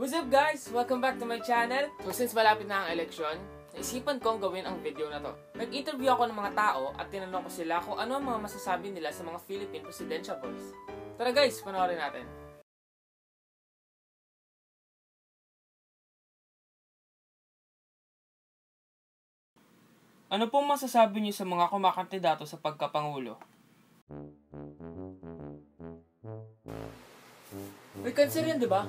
What's up guys? Welcome back to my channel. So since malapit na ang eleksyon, naisipan kong gawin ang video na to. Nag-interview ako ng mga tao at tinanong ko sila kung ano ang mga masasabi nila sa mga Philippine presidential boys. Tara guys, panoorin natin. Ano pong masasabi niyo sa mga kumakandidato sa pagkapangulo? May cancer yan, di ba?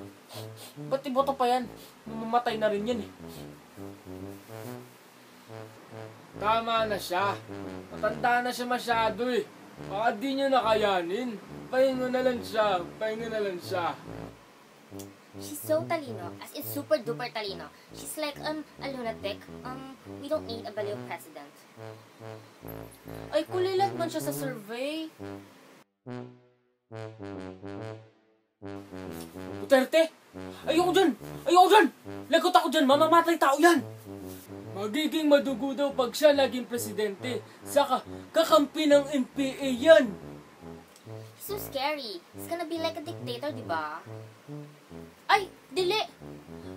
Ba't iboto pa yan? Mamamatay na rin yan eh. Tama na siya. Matanda na siya masyado eh. Baka di niya nakayanin. Pahinga na lang siya. Pahinga na lang siya. She's so talino, as in super duper talino. She's like, a lunatic. We don't need a baliw president. Ay, kulilat man siya sa survey. Duterte! Ayoko dyan! Ayoko dyan! Lagot ako dyan! Mamamatay tao yan! Magiging madugo daw pag siya naging presidente. Saka, kakampi ng NPA yan! He's so scary. He's gonna be like a dictator, di ba? Ay, dili!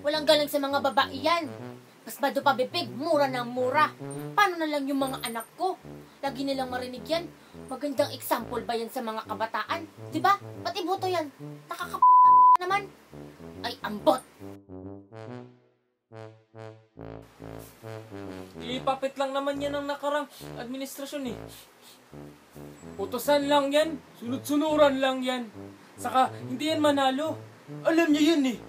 Walang galing sa mga babae yan. Mas bado pa bibig, mura ng mura. Paano na lang yung mga anak ko? Lagi nilang marinig yan. Magandang example ba yan sa mga kabataan? Diba? Ba't iboto yan? Nakakaputang na naman. Ay, ambot! Ipapit lang naman yan ng nakarang administrasyon eh. Utosan lang yan. Sunod-sunuran lang yan. Saka, hindi yan manalo. Alam niya yan eh.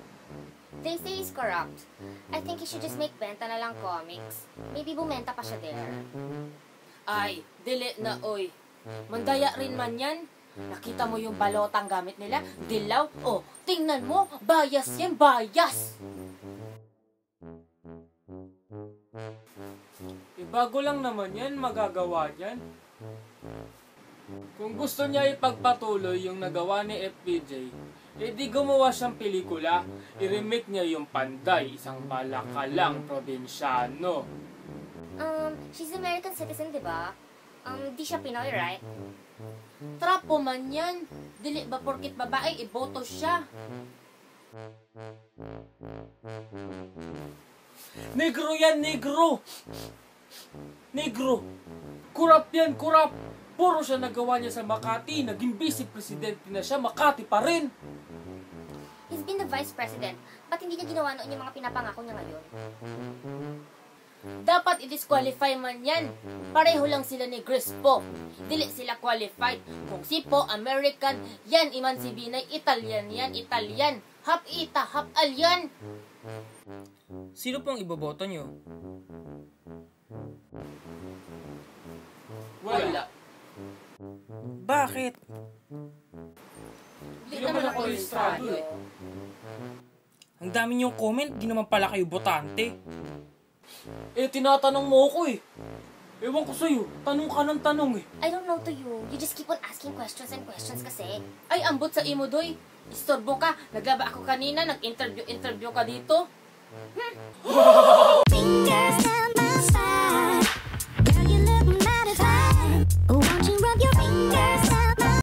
They say he's corrupt. I think he should just make benta na lang comics. Maybe bumenta pa siya there. Ay, dili na oy. Mandaya rin man yan. Nakita mo yung balotang gamit nila? Dilaw? Oh, tingnan mo. Bias yan, bias. Bago lang naman yan, magagawa yan. Kung gusto niya ipagpatuloy yung nagawa ni FPJ, di gumawa siyang pelikula. I-remake niya yung Panday, isang balakalang probinsyano. She's American citizen, di ba? Di siya Pinoy, right? Trapo man yan. Dili ba porkit babae, iboto siya. Negro yan, negro! Negro! Kurap yan, kurap! Puro siya nagawa niya sa Makati. Naging vice presidente na siya, Makati pa rin! He's been the vice president. Ba't hindi niya ginawa noon yung mga pinapangako niya ngayon? Dapat i-disqualify man yan. Pareho lang sila ni Crispo. Dili sila qualified. Kung si Po, American, yan iman si Binay, Italian yan, Italian. Hap ita, hap alyan. Sino pong iboboto niyo? Wala. Bakit? Hindi naman ako listrado eh. Ang dami niyong comment, di naman pala kayo botante. Eh, tinatanong mo ako eh. Ewan ko sa'yo, tanong ka ng tanong eh. I don't know to you. You just keep on asking questions and questions kasi. Ay, ambot sa imo, doy. Istorbo ka. Naglaba ako kanina, nag-interview ka dito. Fingers